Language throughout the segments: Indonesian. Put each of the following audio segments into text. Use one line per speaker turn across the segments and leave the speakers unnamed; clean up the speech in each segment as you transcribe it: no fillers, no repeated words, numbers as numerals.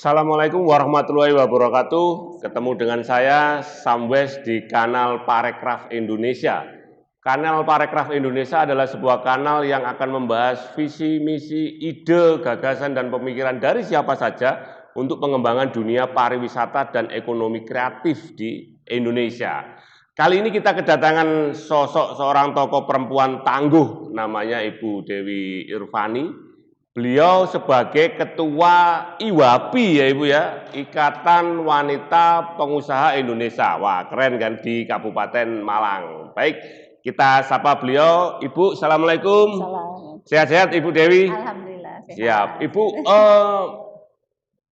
Assalamualaikum warahmatullahi wabarakatuh. Ketemu dengan saya Samwes di kanal Parekraf Indonesia. Kanal Parekraf Indonesia adalah sebuah kanal yang akan membahas visi, misi, ide, gagasan, dan pemikiran dari siapa saja untuk pengembangan dunia pariwisata dan ekonomi kreatif di Indonesia. Kali ini kita kedatangan sosok seorang tokoh perempuan tangguh, namanya Ibu Dewi Irvani. Beliau sebagai Ketua IWAPI ya Ibu ya, Ikatan Wanita Pengusaha Indonesia. Wah keren kan di Kabupaten Malang. Baik, kita sapa beliau. Ibu, Assalamualaikum.
Salam.
Sehat-sehat Ibu Dewi?
Alhamdulillah sehat.
Siap. Ibu,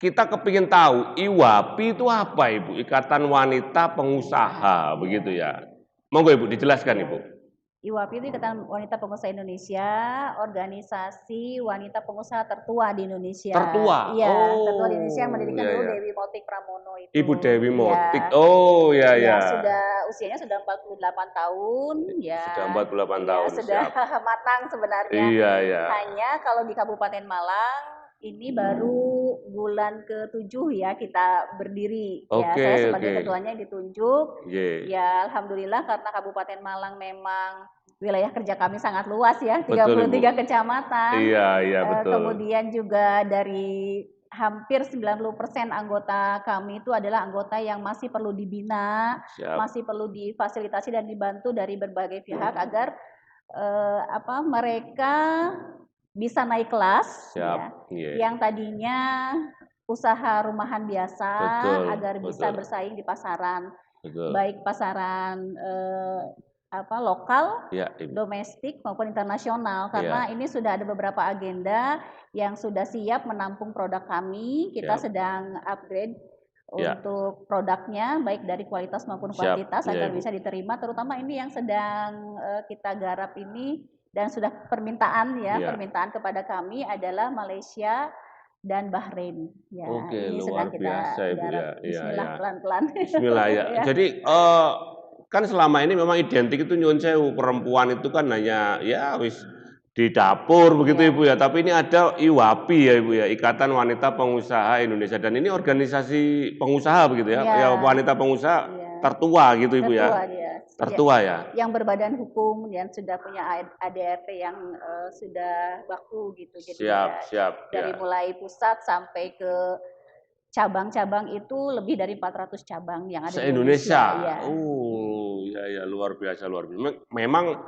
kita kepingin tahu IWAPI itu apa Ibu? Ikatan Wanita Pengusaha, begitu ya. Monggo Ibu dijelaskan Ibu.
IWAPI itu Ikatan Wanita Pengusaha Indonesia, organisasi wanita pengusaha tertua di Indonesia.
Tertua?
Iya, tertua di Indonesia yang mendirikan
iya,
dulu
iya.
Dewi Motik Pramono itu.
Ibu Dewi Motik.
Ya.
Oh ya
Ya,
ya.
usianya sudah 48 tahun ya.
Sudah 48
ya,
tahun.
Sudah
Siap.
matang sebenarnya.
Iya, iya.
Hanya kalau di Kabupaten Malang ini baru bulan ke-7 ya kita berdiri. Ya,
Oke,
saya sebagai
oke.
ketuanya ditunjuk.
Iya.
Ya, alhamdulillah karena Kabupaten Malang memang wilayah kerja kami sangat luas ya,
Betul,
33
Ibu.
kecamatan.
Iya, iya betul.
Kemudian juga dari hampir 90% anggota kami itu adalah anggota yang masih perlu dibina,
Siap.
masih perlu difasilitasi dan dibantu dari berbagai pihak agar mereka bisa naik kelas.
Siap.
Ya,
Iya.
yang tadinya usaha rumahan biasa
Betul,
agar bisa
betul.
bersaing di pasaran,
Betul.
baik pasaran lokal,
Ya, Ibu.
domestik maupun internasional, karena ini sudah ada beberapa agenda yang sudah siap menampung produk kami. Kita sedang upgrade untuk produknya baik dari kualitas maupun kuantitas agar bisa diterima, terutama ini yang sedang kita garap ini dan sudah permintaan permintaan kepada kami adalah Malaysia dan Bahrain. Ya,
Oke,
ini
luar
sedang kita
biasa Ibu
garap.
ya.
Bismillah,
Iya.
pelan-pelan.
Bismillah ya. Jadi kan selama ini memang identik itu nyuwun sewu, perempuan itu kan hanya ya wis di dapur begitu Ibu ya. Tapi ini ada IWAPI ya Ibu ya, Ikatan Wanita Pengusaha Indonesia, dan ini organisasi pengusaha begitu ya. Ya, wanita pengusaha tertua gitu Ibu ya. Tertua ya.
Yang berbadan hukum dan sudah punya ADRT yang sudah baku gitu. Jadi
siap.
Dari mulai pusat sampai ke cabang-cabang itu lebih dari 400 cabang yang ada di Indonesia.
Ya luar biasa. Memang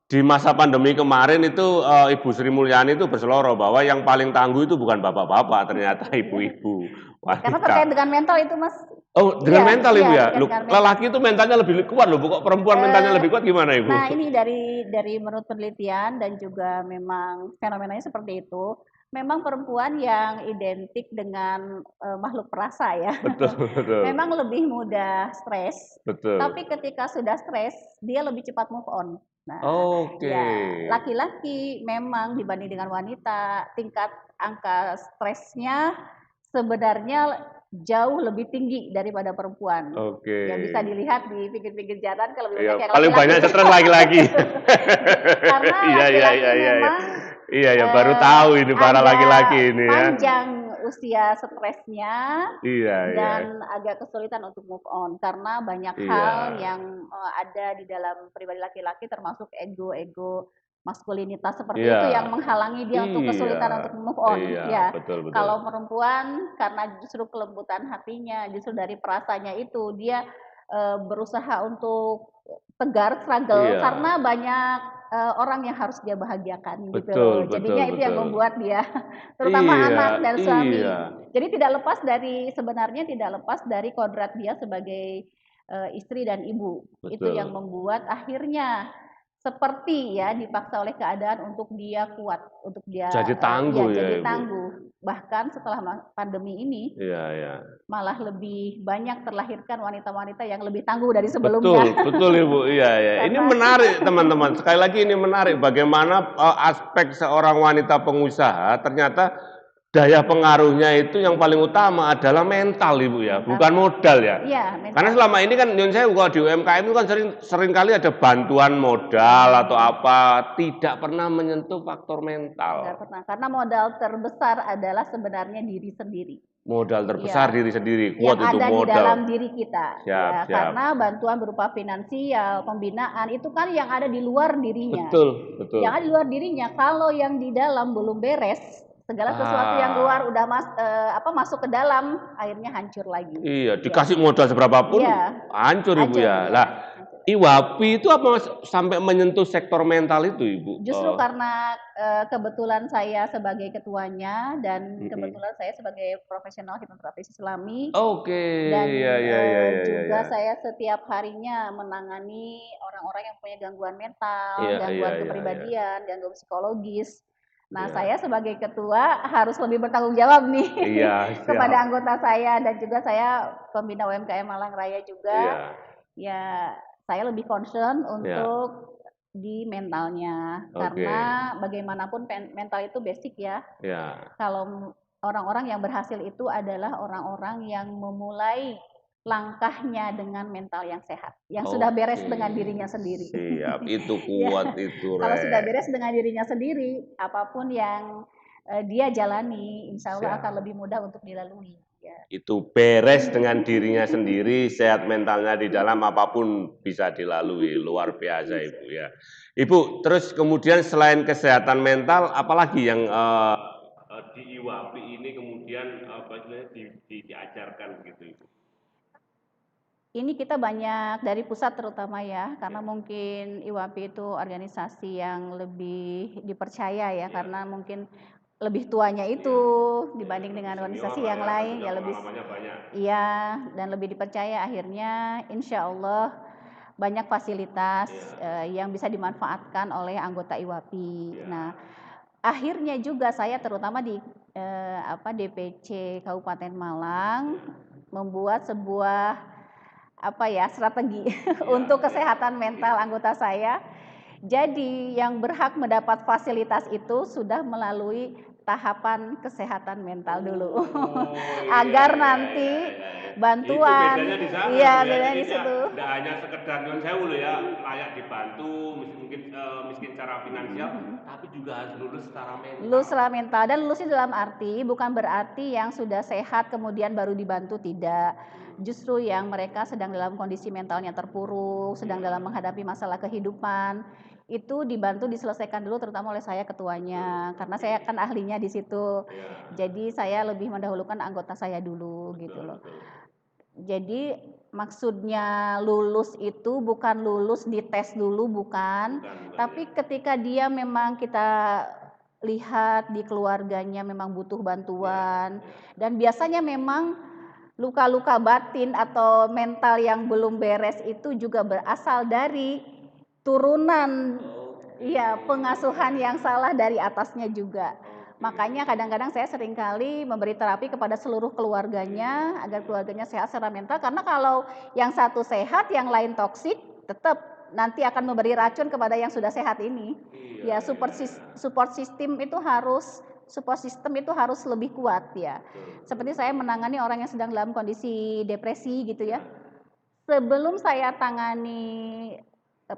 di masa pandemi kemarin itu Ibu Sri Mulyani itu berseloroh bahwa yang paling tangguh itu bukan bapak-bapak, ternyata ibu-ibu.
Karena terkait dengan mental itu Mas.
Oh, dengan mental Ibu ya. Lelaki itu mentalnya lebih kuat loh, kok perempuan mentalnya lebih kuat gimana Ibu?
Nah, ini dari menurut penelitian dan juga memang fenomenanya seperti itu. Memang perempuan yang identik dengan makhluk perasa ya.
Betul.
Memang lebih mudah stres.
Betul.
Tapi ketika sudah stres, dia lebih cepat move on. Nah, laki-laki memang dibanding dengan wanita, tingkat angka stresnya sebenarnya jauh lebih tinggi daripada perempuan. Ya bisa dilihat di pinggir-pinggir jalan kalau lebih banyak
paling banyak stres laki-laki.
Karena laki-laki memang
baru tahu ini para laki-laki ini ya.
Panjang usia stresnya dan
iya.
agak kesulitan untuk move on karena banyak hal yang ada di dalam pribadi laki-laki, termasuk ego maskulinitas seperti itu yang menghalangi dia untuk kesulitan untuk move on.
Betul.
Kalau perempuan karena justru kelembutan hatinya, justru dari perasaannya itu dia berusaha untuk tegar, struggle karena banyak orang yang harus dia bahagiakan gitu. Jadinya itu yang membuat dia, terutama anak dan suami. Jadi sebenarnya tidak lepas dari kodrat dia sebagai istri dan ibu. Itu yang membuat akhirnya seperti dipaksa oleh keadaan untuk dia kuat, untuk dia
jadi tangguh
jadi tangguh. Bahkan setelah pandemi ini, malah lebih banyak terlahirkan wanita-wanita yang lebih tangguh dari sebelumnya.
Betul Ibu. Iya. Ini menarik teman-teman. Sekali lagi ini menarik bagaimana aspek seorang wanita pengusaha ternyata daya pengaruhnya itu yang paling utama adalah mental, Ibu ya, bukan modal ya.
Iya, mental.
Karena selama ini kan nyun sewu kalau di UMKM itu kan sering kali ada bantuan modal atau apa, tidak pernah menyentuh faktor mental.
Tidak pernah, karena modal terbesar adalah sebenarnya diri sendiri.
Modal terbesar diri sendiri, kuat
yang
itu
ada
modal.
di dalam diri kita.
Siap.
Karena bantuan berupa finansial, pembinaan itu kan yang ada di luar dirinya.
Betul.
Yang ada di luar dirinya. Kalau yang di dalam belum beres, segala sesuatu yang luar udah masuk ke dalam, akhirnya hancur lagi.
Iya, dikasih modal seberapapun, hancur Ibu ya. Lah, IWAPI itu apa sampai menyentuh sektor mental itu, Ibu?
Justru karena kebetulan saya sebagai ketuanya dan kebetulan saya sebagai profesional hipnoterapis Islami. Dan juga saya setiap harinya menangani orang-orang yang punya gangguan mental, gangguan kepribadian, gangguan psikologis. Nah, saya sebagai ketua harus lebih bertanggung jawab nih kepada anggota saya, dan juga saya pembina UMKM Malang Raya juga. Ya, saya lebih concern untuk di mentalnya, karena bagaimanapun mental itu basic ya. Kalau orang-orang yang berhasil itu adalah orang-orang yang memulai langkahnya dengan mental yang sehat, yang sudah beres dengan dirinya sendiri.
Siap, itu kuat itu.
Kalau sudah beres dengan dirinya sendiri, apapun yang dia jalani, insya Allah akan lebih mudah untuk dilalui.
Itu beres dengan dirinya sendiri, sehat mentalnya di dalam, apapun bisa dilalui. Luar biasa Ibu ya. Ibu, terus kemudian selain kesehatan mental, apalagi yang di IWAPI ini kemudian diajarkan begitu Ibu?
Ini kita banyak dari pusat terutama ya, karena mungkin IWAPI itu organisasi yang lebih dipercaya ya, karena mungkin lebih tuanya itu dibanding dengan organisasi yang lain ya, lebih dan lebih dipercaya. Akhirnya insya Allah banyak fasilitas yang bisa dimanfaatkan oleh anggota IWAPI. Nah, akhirnya juga saya terutama di DPC Kabupaten Malang membuat sebuah strategi untuk kesehatan mental anggota saya. Jadi yang berhak mendapat fasilitas itu sudah melalui tahapan kesehatan mental dulu. Agar nanti bantuan, bedanya di situ.
Tidak hanya sekedar nyun sewu loh ya, layak dibantu, mungkin miskin secara finansial, tapi juga harus lulus secara mental.
Lulus secara mental, dan lulusnya dalam arti bukan berarti yang sudah sehat kemudian baru dibantu, tidak. Justru yang mereka sedang dalam kondisi mentalnya terpuruk, sedang dalam menghadapi masalah kehidupan, itu dibantu diselesaikan dulu, terutama oleh saya ketuanya, karena saya kan ahlinya di situ. Jadi saya lebih mendahulukan anggota saya dulu gitu loh. Jadi maksudnya lulus itu bukan lulus di tes dulu, bukan. Tapi ketika dia memang kita lihat di keluarganya memang butuh bantuan, dan biasanya memang luka-luka batin atau mental yang belum beres itu juga berasal dari turunan pengasuhan yang salah dari atasnya juga. Makanya kadang-kadang saya seringkali memberi terapi kepada seluruh keluarganya agar keluarganya sehat secara mental, karena kalau yang satu sehat yang lain toksik, tetap nanti akan memberi racun kepada yang sudah sehat ini. Support system itu harus lebih kuat ya. Seperti saya menangani orang yang sedang dalam kondisi depresi gitu ya. Sebelum saya tangani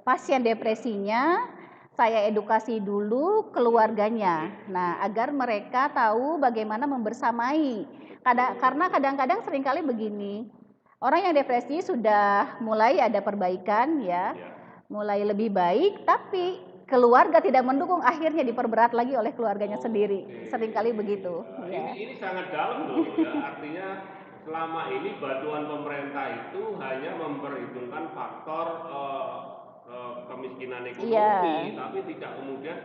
pasien depresinya, saya edukasi dulu keluarganya. Nah, agar mereka tahu bagaimana membersamai. Karena kadang-kadang seringkali begini, orang yang depresi sudah mulai ada perbaikan ya, mulai lebih baik, tapi keluarga tidak mendukung, akhirnya diperberat lagi oleh keluarganya sendiri. Seringkali begitu.
Ini sangat dalam loh ya, artinya selama ini bantuan pemerintah itu hanya memperhitungkan faktor kemiskinan ekonomi, tapi tidak kemudian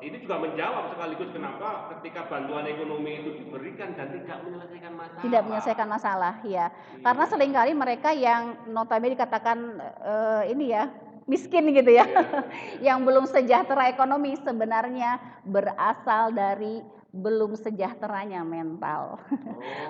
ini juga menjawab sekaligus kenapa ketika bantuan ekonomi itu diberikan dan tidak menyelesaikan masalah.
Tidak menyelesaikan masalah, ya. Karena seringkali mereka yang notabene dikatakan miskin gitu ya, yang belum sejahtera ekonomi, sebenarnya berasal dari belum sejahteranya mental.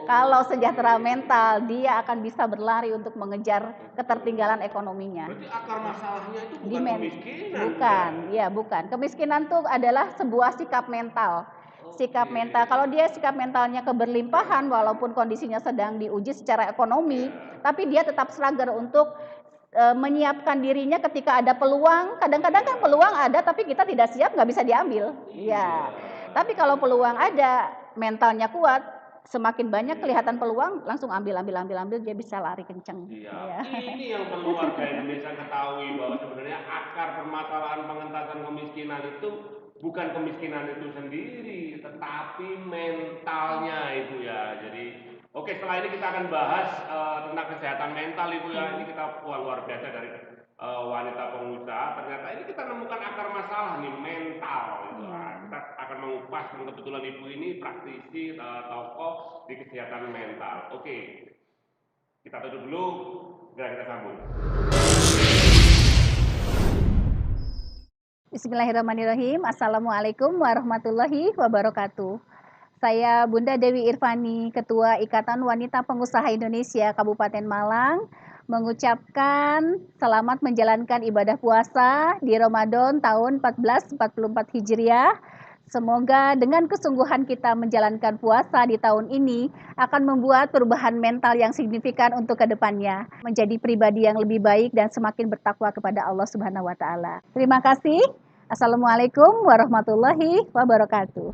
Kalau sejahtera mental, dia akan bisa berlari untuk mengejar ketertinggalan ekonominya.
Berarti akar masalahnya itu bukan kemiskinan.
Bukan. Kemiskinan itu adalah sebuah sikap mental Sikap mental, kalau dia sikap mentalnya keberlimpahan walaupun kondisinya sedang diuji secara ekonomi, tapi dia tetap struggle untuk menyiapkan dirinya ketika ada peluang. Kadang-kadang kan peluang ada tapi kita tidak siap, nggak bisa diambil. Ya, tapi kalau peluang ada, mentalnya kuat, semakin banyak kelihatan peluang, langsung ambil, dia bisa lari kenceng.
Iya, ini yang perlu warga Indonesia ketahui bahwa sebenarnya akar permasalahan pengentasan kemiskinan itu bukan kemiskinan itu sendiri, tetapi mentalnya Ibu ya. Jadi, oke, setelah ini kita akan bahas tentang kesehatan mental Ibu ya. Ini kita luar biasa dari wanita pengusaha. Ternyata ini kita menemukan akar masalah nih, mental gitu. Kita akan mengupas, kebetulan Ibu ini praktisi tokoh di kesehatan mental. Oke, kita tutup dulu, segera kita sambung.
Bismillahirrahmanirrahim. Assalamualaikum warahmatullahi wabarakatuh. Saya Bunda Dewi Irfani, Ketua Ikatan Wanita Pengusaha Indonesia Kabupaten Malang, mengucapkan selamat menjalankan ibadah puasa di Ramadan tahun 1444 Hijriah. Semoga dengan kesungguhan kita menjalankan puasa di tahun ini akan membuat perubahan mental yang signifikan untuk kedepannya, menjadi pribadi yang lebih baik dan semakin bertakwa kepada Allah Subhanahu wa Ta'ala. Terima kasih. Assalamualaikum warahmatullahi wabarakatuh.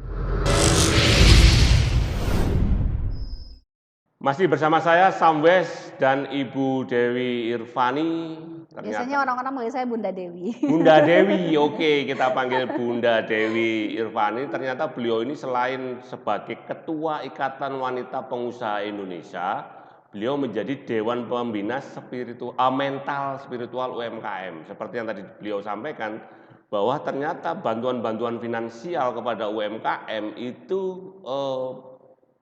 Masih bersama saya Samwes dan Ibu Dewi Irfani.
Biasanya orang-orang manggil saya Bunda Dewi.
Bunda Dewi, oke, kita panggil Bunda Dewi Irfani. Ternyata beliau ini selain sebagai Ketua Ikatan Wanita Pengusaha Indonesia, beliau menjadi Dewan Pembina mental spiritual UMKM. Seperti yang tadi beliau sampaikan, bahwa ternyata bantuan-bantuan finansial kepada UMKM itu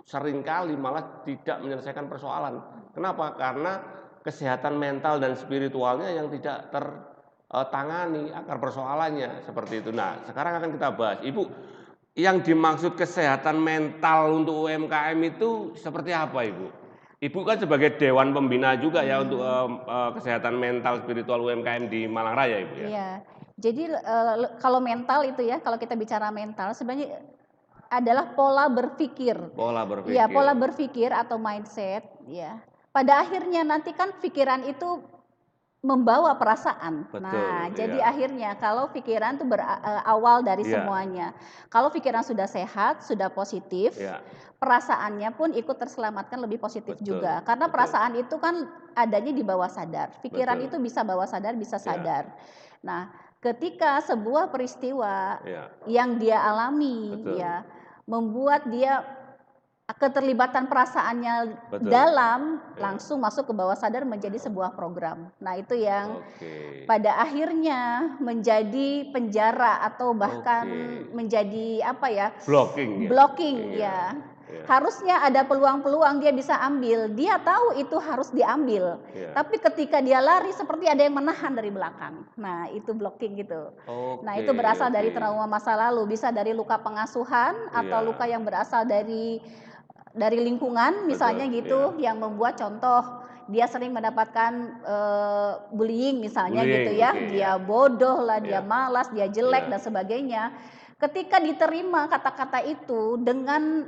seringkali malah tidak menyelesaikan persoalan. Kenapa? Karena kesehatan mental dan spiritualnya yang tidak tertangani akar persoalannya seperti itu. Nah, sekarang akan kita bahas, Ibu, yang dimaksud kesehatan mental untuk UMKM itu seperti apa, Ibu? Ibu kan sebagai Dewan Pembina juga ya untuk kesehatan mental spiritual UMKM di Malang Raya, Ibu ya.
Iya. Jadi kalau mental itu ya, kalau kita bicara mental sebenarnya adalah pola berpikir.
Pola berpikir.
Ya, pola berpikir atau mindset ya. Pada akhirnya nanti kan pikiran itu membawa perasaan.
Betul,
Nah,
iya.
jadi akhirnya kalau pikiran itu berawal dari semuanya. Kalau pikiran sudah sehat, sudah positif, perasaannya pun ikut terselamatkan lebih positif juga. Karena perasaan itu kan adanya di bawah sadar. Pikiran itu bisa bawah sadar, bisa sadar. Nah, ketika sebuah peristiwa yang dia alami ya membuat dia keterlibatan perasaannya dalam, langsung masuk ke bawah sadar menjadi sebuah program. Nah, itu yang pada akhirnya menjadi penjara atau bahkan menjadi apa ya? Blocking ya. Harusnya ada peluang-peluang dia bisa ambil. Dia tahu itu harus diambil. Tapi ketika dia lari seperti ada yang menahan dari belakang. Nah, itu blocking gitu. Nah, itu berasal dari trauma masa lalu, bisa dari luka pengasuhan atau luka yang berasal dari lingkungan misalnya gitu, yang membuat contoh dia sering mendapatkan bullying misalnya gitu ya. Dia bodoh lah, dia malas, dia jelek dan sebagainya. Ketika diterima kata-kata itu dengan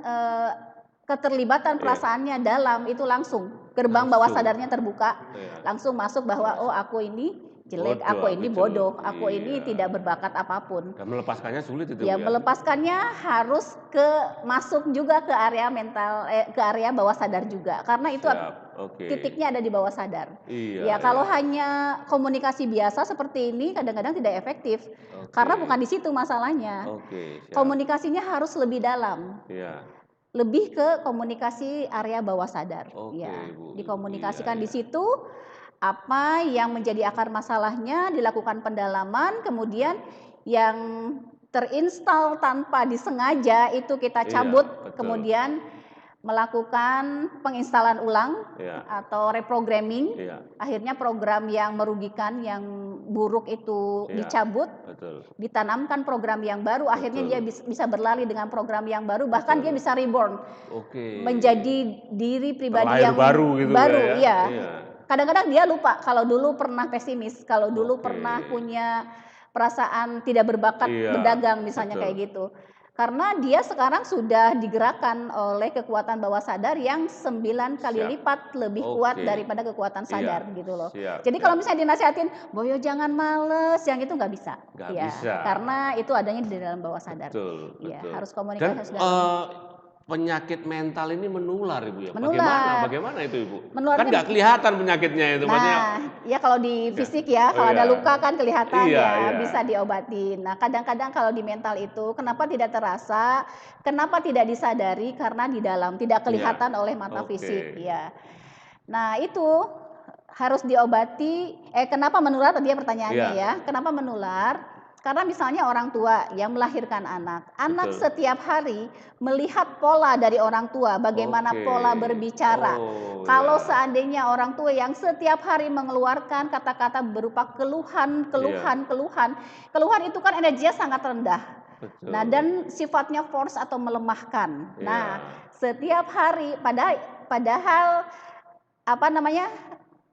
keterlibatan perasaannya dalam, itu langsung gerbang bawah sadarnya terbuka, langsung masuk bahwa oh aku ini jelek, aku ini bodoh, aku ini tidak berbakat apapun.
Dan melepaskannya sulit itu
ya. Melepaskannya harus masuk juga ke area mental, ke area bawah sadar juga, karena itu titiknya ada di bawah sadar. Kalau hanya komunikasi biasa seperti ini kadang-kadang tidak efektif, karena bukan di situ masalahnya. Komunikasinya harus lebih dalam. Lebih ke komunikasi area bawah sadar. Dikomunikasikan di situ apa yang menjadi akar masalahnya, dilakukan pendalaman, kemudian yang terinstal tanpa disengaja itu kita cabut, kemudian melakukan penginstalan ulang atau reprogramming. Akhirnya program yang merugikan, yang buruk itu dicabut, ditanamkan program yang baru. Akhirnya dia bisa berlari dengan program yang baru, bahkan dia bisa reborn, menjadi diri pribadi yang baru gitu ya. Kadang-kadang dia lupa kalau dulu pernah pesimis, kalau dulu pernah punya perasaan tidak berbakat berdagang misalnya kayak gitu. Karena dia sekarang sudah digerakkan oleh kekuatan bawah sadar yang 9 kali
Siap.
lipat lebih kuat
Oke.
daripada kekuatan sadar
Iya.
gitu loh.
Siap,
Jadi kalau misalnya dinasihatin, "Boyo jangan males," yang itu nggak bisa.
nggak
Ya,
bisa.
karena itu adanya di dalam bawah sadar.
Betul,
Iya,
betul.
harus komunikasi
Dan,
harus dalam.
penyakit mental ini menular, Ibu, ya? Bagaimana
Menular.
bagaimana itu, Ibu? Kan
Menularnya
nggak kelihatan penyakitnya itu, maksudnya
Nah, ya kalau di
ya?
fisik ya,
Oh,
kalau ada
iya.
luka kan kelihatan
Iya,
ya,
iya.
bisa diobatin. Nah, kadang-kadang kalau di mental itu kenapa tidak terasa, kenapa tidak disadari, karena di dalam, tidak
Iya.
kelihatan oleh mata
Oke.
fisik, ya. Nah, itu harus diobati. Kenapa menular tadi ya pertanyaannya
Iya,
ya? Kenapa menular? Karena misalnya orang tua yang melahirkan anak, anak
betul.
setiap hari melihat pola dari orang tua, bagaimana
Oke.
pola berbicara.
Oh,
Kalau
ya.
seandainya orang tua yang setiap hari mengeluarkan kata-kata berupa keluhan,
Iya,
keluhan, keluhan, keluhan itu kan energinya sangat rendah. Nah,
betul.
dan sifatnya force atau melemahkan. Nah,
Iya,
setiap hari padahal apa namanya,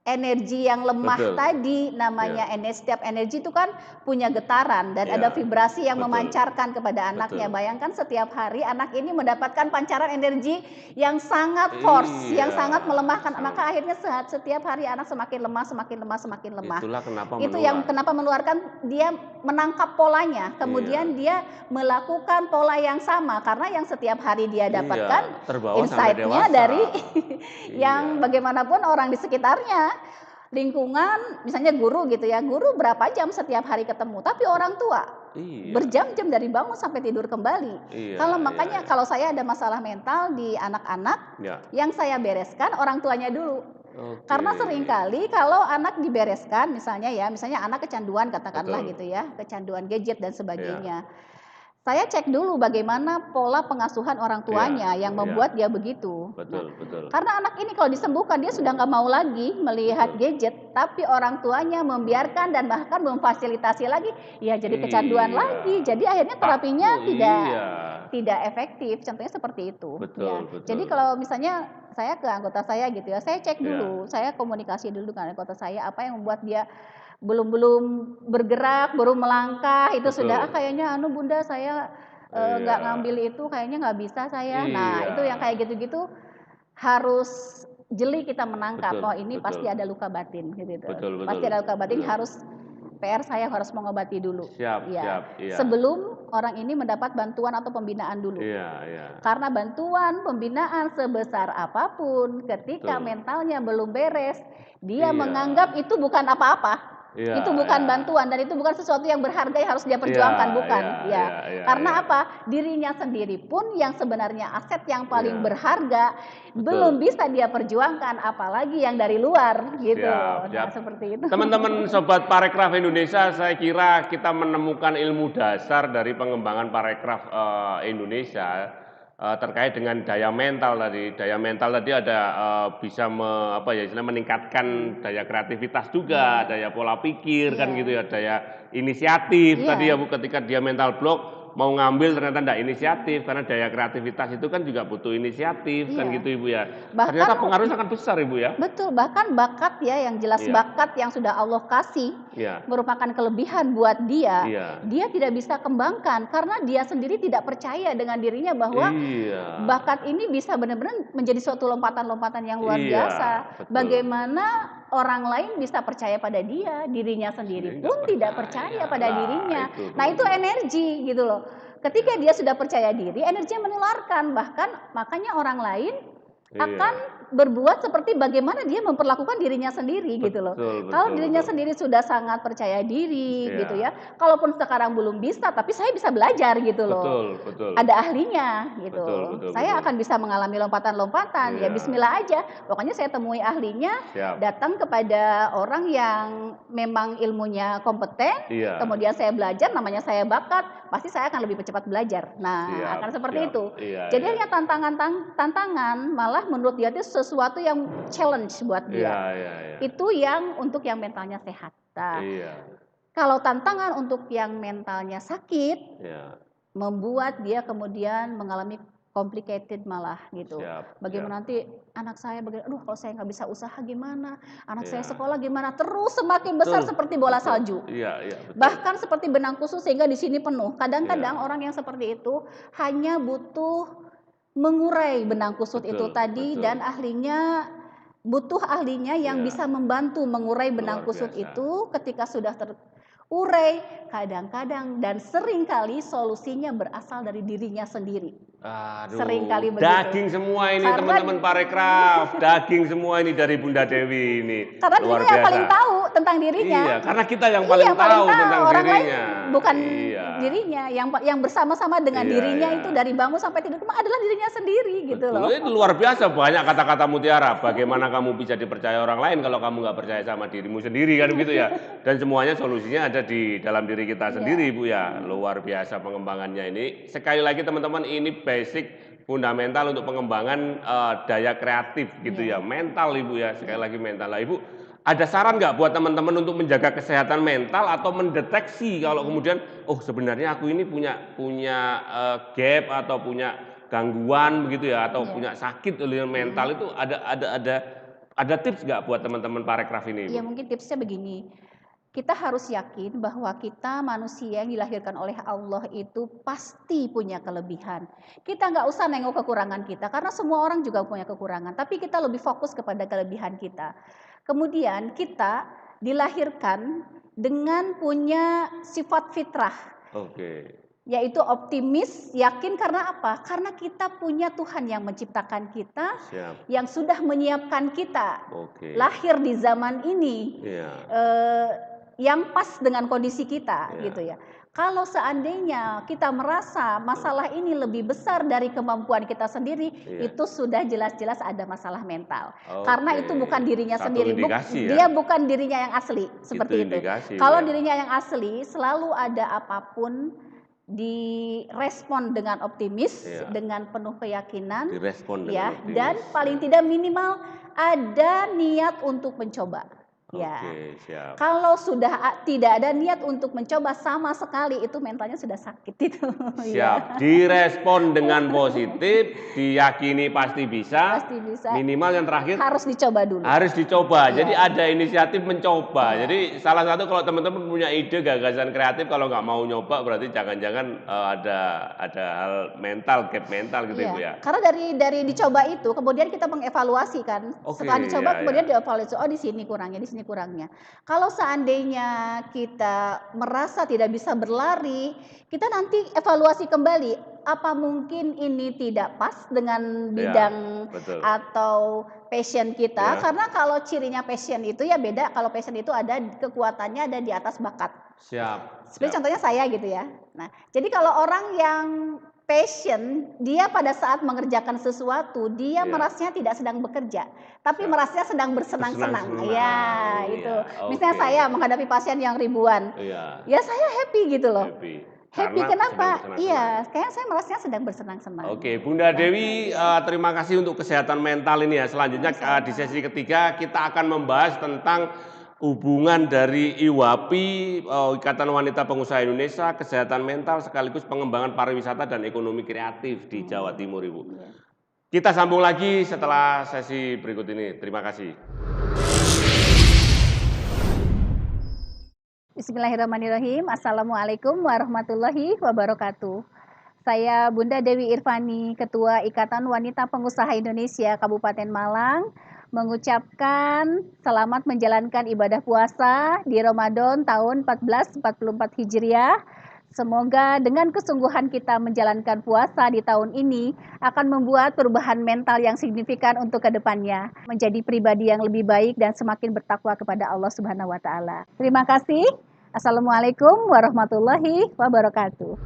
energi yang lemah
betul.
tadi namanya
Iya,
setiap energi itu kan punya getaran dan ada
iya.
vibrasi yang
Betul,
memancarkan kepada anaknya.
betul.
Bayangkan setiap hari anak ini mendapatkan pancaran energi yang sangat force, yang
Iya,
sangat melemahkan.
sangat.
Maka akhirnya setiap hari anak semakin lemah, semakin lemah, semakin lemah.
Itulah kenapa
Itu yang
menular.
kenapa mengeluarkan, dia menangkap polanya,
Iya,
kemudian dia melakukan pola yang sama karena yang setiap hari dia
iya,
dapatkan
terbawa sampai
insight-nya
dewasa.
dari
Iya,
yang bagaimanapun orang di sekitarnya, lingkungan, misalnya guru gitu ya, guru berapa jam setiap hari ketemu, tapi orang tua
iya,
berjam-jam dari bangun sampai tidur kembali.
iya,
Kalau
iya,
makanya
iya.
kalau saya ada masalah mental di anak-anak,
Ya,
yang saya bereskan orang tuanya dulu.
oke.
Karena seringkali kalau anak dibereskan misalnya ya, misalnya anak kecanduan katakanlah
Betul.
gitu ya, kecanduan gadget dan
Iya,
sebagainya. Saya cek dulu bagaimana pola pengasuhan orang
iya,
tuanya yang
iya.
membuat dia begitu. Nah,
Betul, betul,
karena anak ini kalau disembuhkan dia sudah nggak mau lagi melihat
betul.
gadget, tapi orang tuanya membiarkan dan bahkan memfasilitasi lagi, ya jadi kecanduan
Iya,
lagi. Jadi akhirnya terapinya tidak
iya.
tidak efektif. Contohnya seperti itu, ya.
Betul,
Jadi
betul.
kalau misalnya saya ke anggota saya gitu ya, saya cek
Iya,
dulu, saya komunikasi dulu dengan anggota saya apa yang membuat dia belum belum bergerak, baru melangkah, itu sudah,
betul.
kayaknya anu Bunda saya nggak
Iya,
ngambil itu, kayaknya nggak bisa saya. Nah,
iya.
itu yang kayak gitu-gitu harus jeli kita menangkap, oh
Betul,
ini pasti
betul.
ada luka batin gitu.
Betul, betul,
Pasti ada luka batin,
betul.
harus PR saya harus mengobati dulu.
Siap,
Ya,
siap, iya.
sebelum orang ini mendapat bantuan atau pembinaan dulu.
Iya, iya.
Karena bantuan, pembinaan sebesar apapun ketika
Betul.
mentalnya belum beres, dia
Iya.
menganggap itu bukan apa-apa.
Iya,
Itu bukan
iya.
bantuan dan itu bukan sesuatu yang berharga yang harus dia
Iya,
perjuangkan, bukan,
iya,
ya.
iya, iya, iya.
Karena apa? Dirinya sendiri pun yang sebenarnya aset yang paling
Iya,
berharga belum
betul.
bisa dia perjuangkan, apalagi yang dari luar, gitu loh.
Siap,
Nah,
siap.
seperti itu.
Teman-teman Sobat Parekraf Indonesia, saya kira kita menemukan ilmu dasar dari pengembangan parekraf Indonesia terkait dengan daya mental tadi. Daya mental tadi ada bisa apa ya, istilahnya meningkatkan daya kreativitas juga,
Iya,
daya pola pikir kan gitu
iya,
ya, daya inisiatif tadi ya
iya,
Bu, ketika dia mental block mau ngambil ternyata tidak inisiatif karena daya kreativitas itu kan juga butuh inisiatif kan
iya.
gitu Ibu ya.
Bahkan
Ternyata pengaruhnya sangat besar Ibu ya.
betul, bahkan bakat ya, yang jelas
Iya,
bakat yang sudah Allah kasih,
iya,
merupakan kelebihan buat dia,
iya,
dia tidak bisa kembangkan karena dia sendiri tidak percaya dengan dirinya bahwa
iya,
bakat ini bisa benar-benar menjadi suatu lompatan-lompatan yang luar
iya,
biasa.
betul.
Bagaimana orang lain bisa percaya pada dia, dirinya sendiri
Sendiri
pun
nggak
tidak
percaya.
percaya pada
Lah
dirinya.
itu
Nah, itu
teman-teman.
energi gitu loh. Ketika
Iya,
dia sudah percaya diri, energinya menularkan, bahkan makanya orang lain akan
iya,
berbuat seperti bagaimana dia memperlakukan dirinya sendiri gitu loh.
betul,
Kalau
betul,
dirinya
betul.
sendiri sudah sangat percaya diri gitu
Iya,
ya, kalaupun sekarang belum bisa, tapi saya bisa belajar gitu loh.
betul, betul,
Ada ahlinya
betul,
gitu.
betul,
Saya
betul.
akan bisa mengalami lompatan-lompatan, ya
Iya,
bismillah aja. Pokoknya saya temui ahlinya,
siap.
datang kepada orang yang memang ilmunya kompeten,
Iya,
kemudian saya belajar, namanya saya bakat, pasti saya akan lebih cepat belajar. Nah,
siap,
akan seperti
siap.
itu.
Iya,
Jadi
iya,
hanya tantangan, malah menurut dia itu sesuatu yang challenge buat
iya,
dia.
iya, iya,
Itu yang untuk yang mentalnya sehat. Nah,
iya,
kalau tantangan untuk yang mentalnya sakit,
iya,
membuat dia kemudian mengalami complicated malah gitu.
Siap, siap.
Bagaimana nanti anak saya aduh kalau saya nggak bisa usaha gimana, anak saya
Iya.
sekolah gimana, terus semakin besar
Betul,
seperti bola
betul.
salju.
Iya, iya, betul.
Bahkan seperti benang khusus sehingga di sini penuh. Kadang-kadang
Iya.
orang yang seperti itu hanya butuh mengurai benang kusut itu
Betul,
tadi
betul.
dan butuh ahlinya yang
Iya.
bisa membantu mengurai benang
Luar
kusut
biasa.
itu ketika sudah terurai, kadang-kadang dan seringkali solusinya berasal dari dirinya sendiri.
Aduh,
Seringkali begitu.
daging semua ini
Karena
teman-teman Parekraf, daging semua ini dari Bunda Dewi ini.
karena
Luar
dia yang
biasa.
paling tahu tentang dirinya.
Iya, karena kita yang paling
Iya,
tahu tentang
orang lain
dirinya.
bukan
Iya.
dirinya, yang bersama-sama dengan
Iya,
dirinya
iya.
itu dari bangun sampai tidur rumah adalah dirinya sendiri gitu
Betul,
loh.
itu luar biasa banyak kata-kata mutiara. Bagaimana kamu bisa dipercaya orang lain kalau kamu nggak percaya sama dirimu sendiri kan begitu ya. Dan semuanya solusinya ada di dalam diri kita sendiri
Iya.
Bu ya. Luar biasa pengembangannya ini. Sekali lagi teman-teman ini basic fundamental untuk pengembangan daya kreatif gitu
Iya.
ya. Mental Ibu ya. Sekali lagi mental. Lah Ibu ada saran nggak buat teman-teman untuk menjaga kesehatan mental atau mendeteksi kalau kemudian oh sebenarnya aku ini punya gap atau punya gangguan begitu ya atau
Iya.
punya sakit mental itu ada tips nggak buat teman-teman Parekraf ini
Iya,
Ibu?
mungkin tipsnya begini. Kita harus yakin bahwa kita manusia yang dilahirkan oleh Allah itu pasti punya kelebihan. Kita nggak usah nengok kekurangan kita karena semua orang juga punya kekurangan. Tapi kita lebih fokus kepada kelebihan kita. Kemudian kita dilahirkan dengan punya sifat fitrah.
Oke.
Yaitu optimis, yakin karena apa? Karena kita punya Tuhan yang menciptakan kita,
Siap.
yang sudah menyiapkan kita
Oke.
lahir di zaman ini,
Iya.
yang pas dengan kondisi kita,
Iya.
gitu ya. Kalau seandainya kita merasa masalah ini lebih besar dari kemampuan kita sendiri,
Iya.
itu sudah jelas-jelas ada masalah mental.
Oke.
Karena itu bukan dirinya
Satu
sendiri,
indikasi ya.
dia bukan dirinya yang asli, seperti itu.
indikasi,
Kalau
ya.
dirinya yang asli, selalu ada apapun direspon dengan optimis,
Iya.
dengan penuh keyakinan,
Direspon
ya,
dengan optimis.
dan paling
ya.
tidak minimal ada niat untuk mencoba. Ya.
Oke, siap.
Kalau sudah tidak ada niat untuk mencoba sama sekali, itu mentalnya sudah sakit itu.
Siap, direspon dengan positif, diyakini pasti bisa,
Pasti bisa.
minimal yang terakhir
Harus dicoba dulu.
harus dicoba.
Iya.
Jadi ada inisiatif mencoba.
Iya.
Jadi salah satu kalau teman-teman punya ide gagasan kreatif kalau nggak mau nyoba berarti jangan-jangan ada hal mental, gap mental gitu
Iya.
Ibu ya.
Karena dari dicoba itu kemudian kita mengevaluasi kan.
Oke,
Setelah dicoba
iya,
kemudian
iya.
dievaluasi, oh di sini kurangnya, di sini kurangnya. Kalau seandainya kita merasa tidak bisa berlari, kita nanti evaluasi kembali, apa mungkin ini tidak pas dengan bidang
betul.
atau passion kita?
Ya.
Karena kalau cirinya passion itu ya beda, kalau passion itu ada kekuatannya ada di atas bakat.
Siap.
Seperti contohnya saya gitu ya. Nah, jadi kalau orang yang passion, dia pada saat mengerjakan sesuatu, dia
Iya.
merasanya tidak sedang bekerja, tapi
Siap.
merasanya sedang bersenang-senang.
Bersenang-senang.
Ya,
Iya,
itu. Misalnya
oke.
saya menghadapi pasien yang ribuan,
Iya.
ya saya happy gitu loh.
Happy.
Happy
Karena
kenapa?
sedang bersenang-senang.
Iya, kayaknya saya merasanya sedang bersenang-senang.
Oke, Bunda Dewi, terima kasih untuk kesehatan mental ini ya. Selanjutnya di sesi ketiga kita akan membahas tentang hubungan dari IWAPI, Ikatan Wanita Pengusaha Indonesia, kesehatan mental sekaligus pengembangan pariwisata dan ekonomi kreatif di Jawa Timur, Ibu. Kita sambung lagi setelah sesi berikut ini. Terima kasih.
Bismillahirrahmanirrahim. Assalamualaikum warahmatullahi wabarakatuh. Saya Bunda Dewi Irfani, Ketua Ikatan Wanita Pengusaha Indonesia Kabupaten Malang, mengucapkan selamat menjalankan ibadah puasa di Ramadan tahun 1444 Hijriah. Semoga dengan kesungguhan kita menjalankan puasa di tahun ini akan membuat perubahan mental yang signifikan untuk kedepannya, menjadi pribadi yang lebih baik dan semakin bertakwa kepada Allah Subhanahu wa Ta'ala. Terima kasih. Assalamualaikum warahmatullahi wabarakatuh.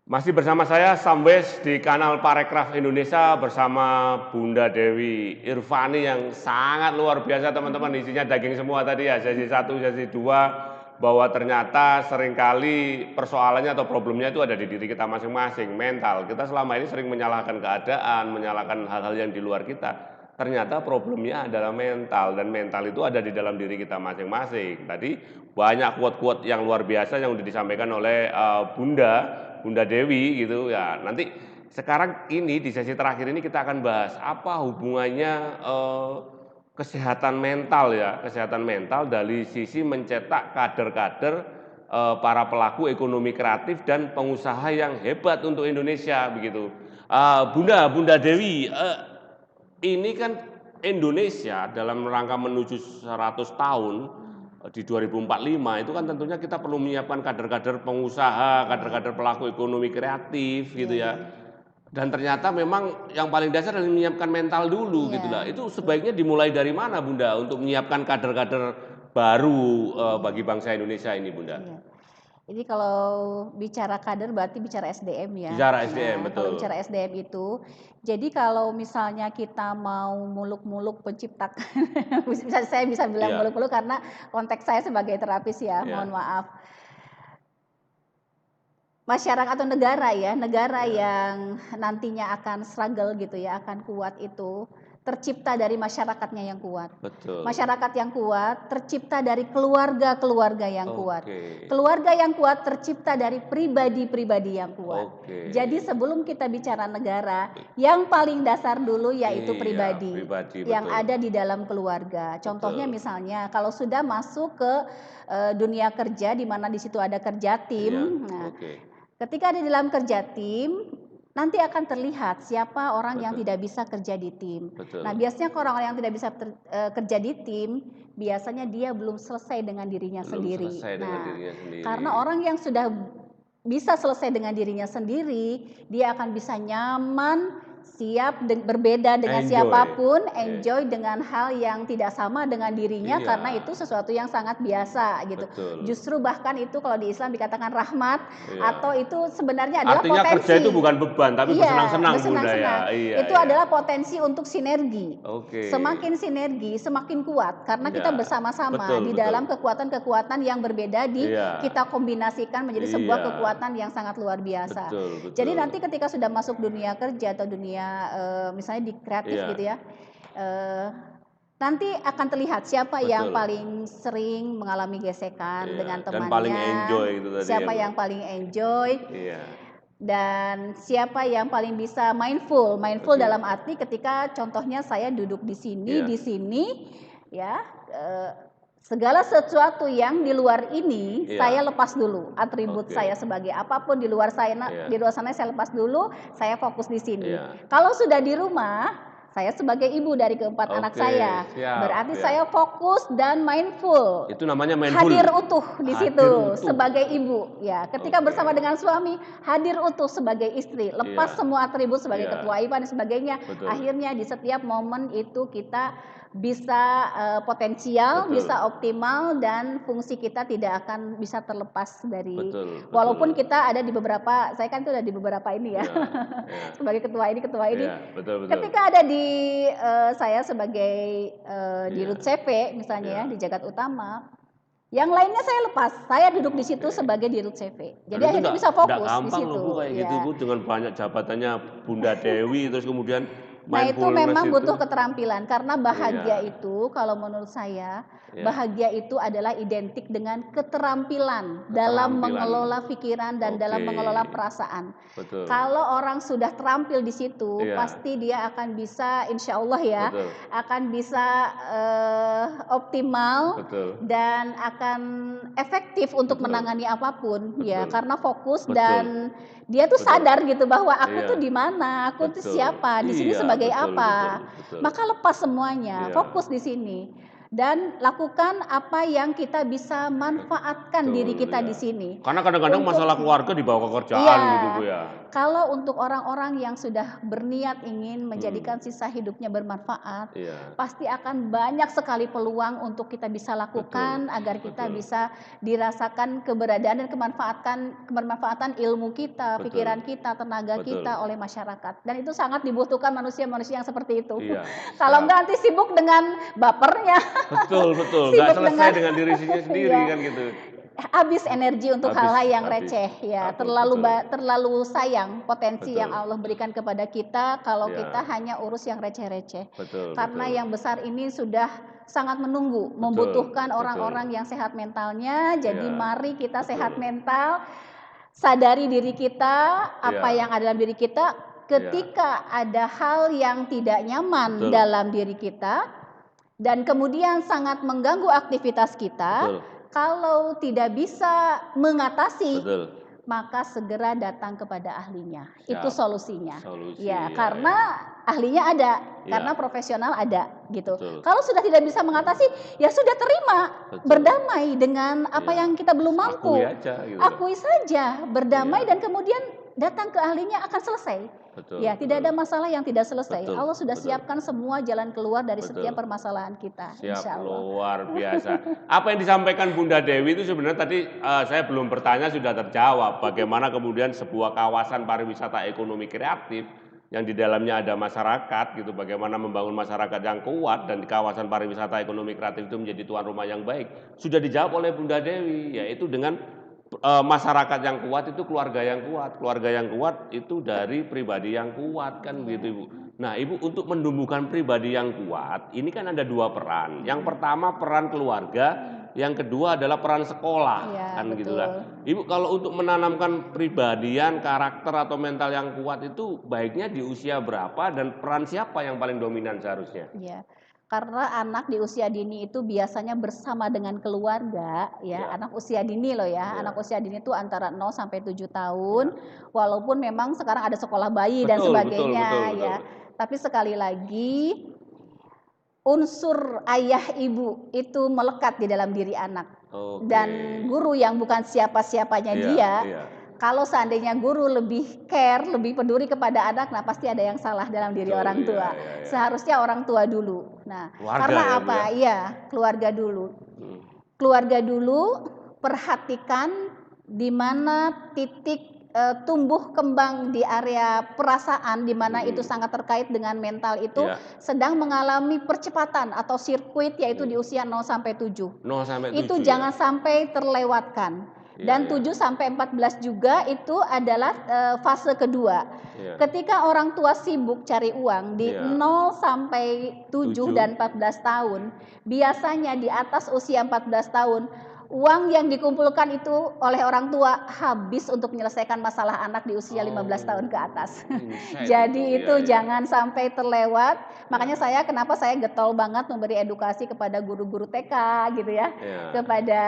Masih bersama saya Samwes di kanal Parekraf Indonesia bersama Bunda Dewi Irfani yang sangat luar biasa teman-teman, isinya daging semua tadi ya, sesi 1, sesi 2, bahwa ternyata seringkali persoalannya atau problemnya itu ada di diri kita masing-masing, mental. Kita selama ini sering menyalahkan keadaan, menyalahkan hal-hal yang di luar kita. Ternyata problemnya adalah mental, dan mental itu ada di dalam diri kita masing-masing. Tadi banyak quote-quote yang luar biasa yang sudah disampaikan oleh Bunda Bunda Dewi gitu ya. Nanti sekarang ini di sesi terakhir ini kita akan bahas apa hubungannya kesehatan mental ya, kesehatan mental dari sisi mencetak kader-kader para pelaku ekonomi kreatif dan pengusaha yang hebat untuk Indonesia begitu. Bunda Dewi, ini kan Indonesia dalam rangka menuju 100 tahun di 2045 itu kan tentunya kita perlu menyiapkan kader-kader pengusaha, kader-kader pelaku ekonomi kreatif gitu ya. Dan ternyata memang yang paling dasar adalah menyiapkan mental dulu gitu lah. Itu sebaiknya dimulai dari mana Bunda untuk menyiapkan kader-kader baru bagi bangsa Indonesia ini Bunda?
Ini kalau bicara kader berarti bicara SDM ya.
Bicara SDM, betul.
Kalau bicara SDM itu, jadi kalau misalnya kita mau muluk-muluk penciptakan, saya bisa bilang muluk-muluk karena konteks saya sebagai terapis ya, mohon maaf. Masyarakat atau negara yang nantinya akan struggle gitu ya, akan kuat itu tercipta dari masyarakatnya yang kuat.
Betul.
Masyarakat yang kuat tercipta dari keluarga-keluarga yang kuat. Keluarga yang kuat tercipta dari pribadi-pribadi yang kuat. Jadi sebelum kita bicara negara, yang paling dasar dulu yaitu pribadi yang ada di dalam keluarga. Contohnya misalnya kalau sudah masuk ke dunia kerja di mana di situ ada kerja tim. Ketika ada di dalam kerja tim, nanti akan terlihat siapa orang yang tidak bisa kerja di tim. Nah, biasanya orang-orang yang tidak bisa kerja di tim, biasanya dia belum selesai dengan dirinya sendiri. Karena orang yang sudah bisa selesai dengan dirinya sendiri, dia akan bisa nyaman, siap berbeda dengan siapapun, enjoy dengan hal yang tidak sama dengan dirinya karena itu sesuatu yang sangat biasa gitu. Justru bahkan itu kalau di Islam dikatakan rahmat atau itu sebenarnya adalah
artinya
potensi.
Kerja itu bukan beban tapi bersenang-senang Bunda ya.
Itu adalah potensi untuk sinergi. Semakin sinergi, semakin kuat karena kita bersama-sama di dalam kekuatan-kekuatan yang berbeda kita kombinasikan menjadi sebuah kekuatan yang sangat luar biasa. Jadi nanti ketika sudah masuk dunia kerja atau dunia misalnya di kreatif gitu ya, nanti akan terlihat siapa yang paling sering mengalami gesekan dengan temannya,
dan paling enjoy itu tadi
siapa yang paling enjoy, dan siapa yang paling bisa mindful dalam arti ketika contohnya saya duduk di sini ya, segala sesuatu yang di luar ini saya lepas dulu atribut saya sebagai apapun di luar sana saya lepas dulu, saya fokus di sini. Kalau sudah di rumah, saya sebagai ibu dari keempat anak saya, berarti saya fokus dan mindful.
Itu namanya mindful.
Hadir utuh di situ sebagai ibu. Ya, ketika bersama dengan suami, hadir utuh sebagai istri, lepas semua atribut sebagai ketua IPA dan sebagainya. Akhirnya di setiap momen itu kita bisa potensial, bisa optimal dan fungsi kita tidak akan bisa terlepas dari walaupun kita ada di beberapa, saya kan itu ada di beberapa ini ya. Sebagai ketua ini. Ketika ada di saya sebagai di RUT CV misalnya ya di Jagat Utama, yang lainnya saya lepas, saya duduk di situ sebagai di RUT CV. Jadi akhirnya bisa fokus di situ.
Loh, kayak gitu Bu, dengan banyak jabatannya Bunda Dewi terus kemudian
nah itu memang butuh keterampilan karena bahagia itu kalau menurut saya bahagia itu adalah identik dengan keterampilan dalam mengelola pikiran dan dalam mengelola perasaan. Kalau orang sudah terampil di situ pasti dia akan bisa insya Allah ya akan bisa optimal dan akan efektif untuk menangani apapun ya karena fokus dan dia tuh sadar gitu bahwa aku tuh di mana, aku tuh siapa, di sini sebagai apa. Maka lepas semuanya, fokus di sini dan lakukan apa yang kita bisa manfaatkan diri kita di sini.
Karena kadang-kadang masalah keluarga dibawa ke kerjaan gitu Bu ya.
Kalau untuk orang-orang yang sudah berniat ingin menjadikan sisa hidupnya bermanfaat, pasti akan banyak sekali peluang untuk kita bisa lakukan agar kita bisa dirasakan keberadaan dan kebermanfaatan ilmu kita, pikiran kita, tenaga kita oleh masyarakat. Dan itu sangat dibutuhkan manusia-manusia yang seperti itu. Kalau enggak nanti sibuk dengan bapernya.
Betul. Nggak selesai dengan diri sendiri kan gitu.
Habis energi untuk hal-hal yang receh ya, terlalu sayang potensi yang Allah berikan kepada kita kalau kita hanya urus yang receh-receh. Karena yang besar ini sudah sangat menunggu, membutuhkan orang-orang yang sehat mentalnya. Jadi mari kita sehat mental. sadari diri kita, apa
Iya,
yang ada dalam diri kita.
iya,
Ketika ada hal yang tidak nyaman
betul,
dalam diri kita dan kemudian sangat mengganggu aktivitas kita,
betul,
kalau tidak bisa mengatasi,
betul.
maka segera datang kepada ahlinya. Itu
Siap.
solusinya. Ya,
Solusi, ya,
karena
ya,
ahlinya ada, karena
ya,
profesional ada gitu.
betul,
Kalau sudah tidak bisa mengatasi, ya sudah terima,
betul.
berdamai dengan apa
Iya,
yang kita belum
akui
mampu.
aja gitu loh.
Akui saja, berdamai
Iya,
dan kemudian datang ke ahlinya akan selesai. Ya,
betul,
tidak
betul,
ada masalah yang tidak selesai.
betul,
Allah sudah
betul,
siapkan semua jalan keluar dari
betul.
setiap permasalahan kita,
Siap,
insya Allah.
luar biasa. Apa yang disampaikan Bunda Dewi itu sebenarnya tadi saya belum bertanya sudah terjawab. Bagaimana kemudian sebuah kawasan pariwisata ekonomi kreatif yang di dalamnya ada masyarakat gitu, bagaimana membangun masyarakat yang kuat dan di kawasan pariwisata ekonomi kreatif itu menjadi tuan rumah yang baik. Sudah dijawab oleh Bunda Dewi, yaitu dengan masyarakat yang kuat itu keluarga yang kuat itu dari pribadi yang kuat kan
Iya,
begitu Ibu. Nah Ibu untuk menumbuhkan pribadi yang kuat ini kan ada dua peran. Yang pertama peran keluarga, yang kedua adalah peran
iya,
sekolah kan
betul.
gitulah. Ibu kalau untuk menanamkan pribadian, karakter atau mental yang kuat itu baiknya di usia berapa dan peran siapa yang paling dominan seharusnya?
Iya, karena anak di usia dini itu biasanya bersama dengan keluarga ya,
Ya,
anak usia dini loh ya, anak
ya,
usia dini itu antara 0 sampai 7 tahun,
ya.
walaupun memang sekarang ada sekolah bayi dan
Betul, betul, betul,
sebagainya
betul.
ya. Tapi sekali lagi unsur ayah ibu itu melekat di dalam diri anak.
Oke.
Dan guru yang bukan siapa-siapanya
Iya,
dia,
iya.
kalau seandainya guru lebih care, lebih peduli kepada anak, nah pasti ada yang salah dalam diri
Betul,
orang
iya,
tua.
iya, iya.
Seharusnya orang tua dulu. Nah,
Keluarga
karena
ya, Bu, ya?
apa? Iya, keluarga dulu.
Mhm,
Keluarga dulu, perhatikan di mana titik tumbuh kembang di area perasaan, di mana itu
mhm.
sangat terkait dengan mental itu
Iya,
sedang mengalami percepatan atau sirkuit yaitu di
iya.
usia 0 sampai 7.
0 sampai
Itu
7 ya?
jangan sampai terlewatkan.
Iya,
Dan
iya,
7 sampai 14 juga itu adalah fase kedua.
iya,
Ketika orang tua sibuk cari uang di
iya.
0 sampai 7 dan
7,
14 tahun, biasanya di atas usia 14 tahun, uang yang dikumpulkan itu oleh orang tua habis untuk menyelesaikan masalah anak di usia 15 tahun ke
oh,
atas.
insight itu,
Jadi
iya,
itu
iya,
jangan sampai terlewat. Makanya
iya,
kenapa saya getol banget memberi edukasi kepada guru-guru TK gitu ya,
iya,
kepada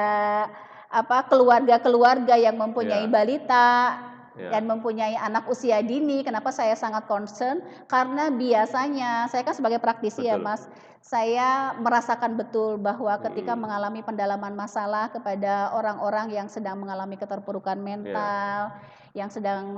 keluarga-keluarga yang mempunyai
iya,
balita
iya,
dan mempunyai anak usia dini. Kenapa saya sangat concern? Karena biasanya saya kan sebagai praktisi ya
betul,
Mas, saya merasakan betul bahwa ketika
mhm,
mengalami pendalaman masalah kepada orang-orang yang sedang mengalami keterpurukan
iya,
mental, yang sedang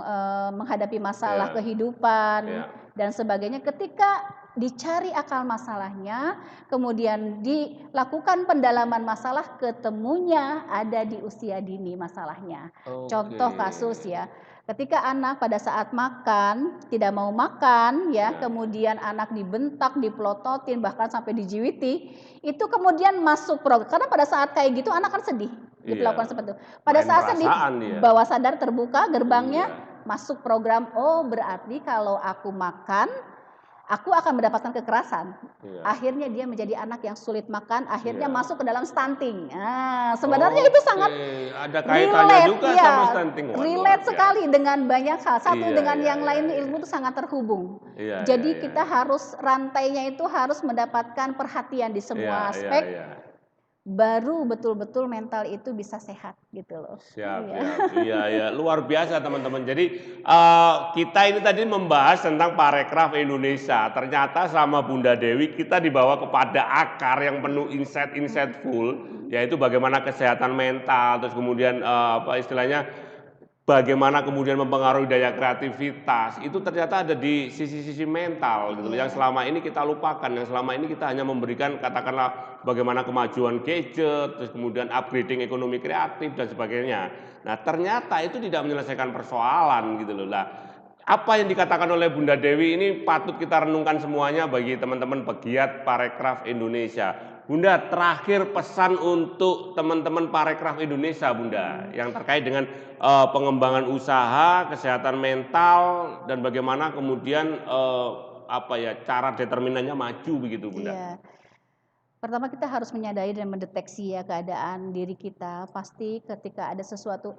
menghadapi masalah
iya,
kehidupan
iya,
dan sebagainya, ketika dicari akal masalahnya, kemudian dilakukan pendalaman masalah, ketemunya ada di usia dini masalahnya.
oke,
Contoh kasus ya, ketika anak pada saat makan tidak mau makan ya,
iya,
kemudian anak dibentak, dipelototin, bahkan sampai dijiwiti, itu kemudian masuk program. Karena pada saat kayak gitu anak kan sedih, diperlakukan
iya,
seperti itu. Pada
main
saat sedih,
perasaan dia,
bawah sadar terbuka gerbangnya,
iya,
masuk program, oh berarti kalau aku makan, aku akan mendapatkan kekerasan.
iya,
Akhirnya dia menjadi anak yang sulit makan, akhirnya
iya.
masuk ke dalam stunting. Nah, sebenarnya itu
Oke,
sangat
ada kaitannya
relate,
juga
ya,
sama stunting. Wah, luar
relate sekali
biasa.
dengan banyak hal. Satu
Iya,
dengan
iya,
yang
iya,
lain
iya.
ilmu itu sangat terhubung.
Iya, iya,
Jadi
iya,
kita
iya.
harus rantainya itu harus mendapatkan perhatian di
Iya,
semua
iya,
aspek,
iya.
baru betul-betul mental itu bisa sehat gitu loh.
Siap,
Iya.
siap. Iya, iya. Luar biasa teman-teman. Jadi kita ini tadi membahas tentang Parekraf Indonesia. Ternyata sama Bunda Dewi kita dibawa kepada akar yang penuh insightful, yaitu bagaimana kesehatan mental, terus kemudian apa istilahnya bagaimana kemudian mempengaruhi daya kreativitas, itu ternyata ada di sisi-sisi mental gitu loh, yang
Iya.
selama ini kita lupakan, yang selama ini kita hanya memberikan katakanlah bagaimana kemajuan gadget, terus kemudian upgrading ekonomi kreatif dan sebagainya. Nah ternyata itu tidak menyelesaikan persoalan gitu loh. Nah, apa yang dikatakan oleh Bunda Dewi ini patut kita renungkan semuanya bagi teman-teman pegiat Parekraf Indonesia. Bunda, terakhir pesan untuk teman-teman Parekraf Indonesia, Bunda, yang terkait dengan pengembangan usaha, kesehatan mental, dan bagaimana kemudian apa ya cara determinannya maju begitu, Bunda.
Iya. Pertama kita harus menyadari dan mendeteksi ya keadaan diri kita. Pasti ketika ada sesuatu,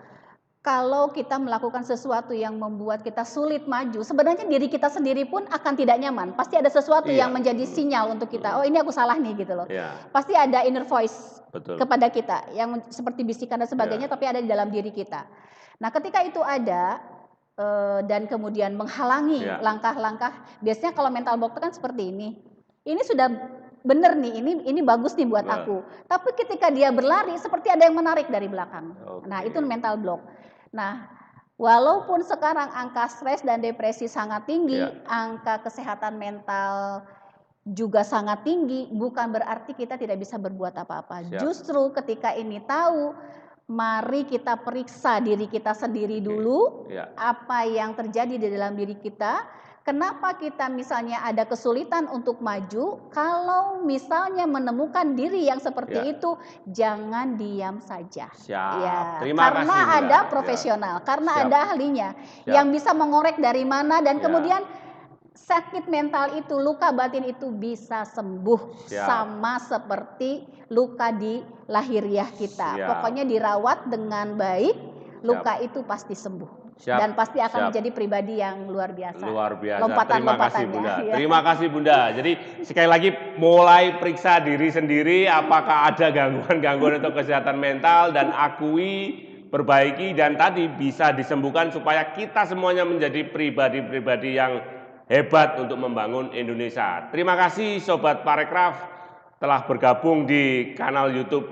Kalau kita melakukan sesuatu yang membuat kita sulit maju, sebenarnya diri kita sendiri pun akan tidak nyaman. Pasti ada sesuatu yang
Iya,
menjadi sinyal untuk kita, "Oh, ini aku salah nih," gitu loh.
iya,
Pasti ada inner voice
betul,
kepada kita yang seperti bisikan dan sebagainya,
iya,
tapi ada di dalam diri kita. Nah, ketika itu ada, dan kemudian menghalangi
iya,
langkah-langkah, biasanya kalau mental block itu kan seperti ini sudah bener nih, ini bagus nih buat
betul,
aku. Tapi ketika dia berlari seperti ada yang menarik dari belakang. Nah, itu
oke,
mental block. Nah, walaupun sekarang angka stres dan depresi sangat tinggi,
iya,
angka kesehatan mental juga sangat tinggi, bukan berarti kita tidak bisa berbuat apa-apa.
siap,
Justru ketika ini tahu, mari kita periksa diri kita sendiri
oke,
dulu,
iya,
apa yang terjadi di dalam diri kita. Kenapa kita misalnya ada kesulitan untuk maju? Kalau misalnya menemukan diri yang
iya,
seperti itu, jangan diam saja.
siap,
Ya,
terima kasih
karena
Bunda,
ada
ya,
profesional, karena
siap,
ada ahlinya
siap,
yang bisa mengorek dari mana dan
ya,
kemudian sakit mental itu, luka batin itu bisa sembuh
siap,
sama seperti luka di lahiriah kita.
siap,
Pokoknya dirawat dengan baik,
siap,
luka itu pasti sembuh
siap,
dan pasti akan
siap.
menjadi pribadi yang luar biasa.
Luar biasa. Terima kasih
Lompatan-lompatannya,
Bunda.
ya.
Terima kasih Bunda. Jadi sekali lagi mulai periksa diri sendiri apakah ada gangguan-gangguan atau kesehatan mental dan akui, perbaiki dan tadi bisa disembuhkan supaya kita semuanya menjadi pribadi-pribadi yang hebat untuk membangun Indonesia. Terima kasih Sobat Parekraf telah bergabung di kanal YouTube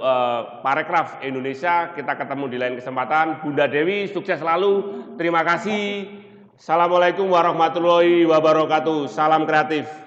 Parekraf Indonesia. Kita ketemu di lain kesempatan. Bunda Dewi, sukses selalu. Terima kasih. Assalamualaikum warahmatullahi wabarakatuh. Salam kreatif.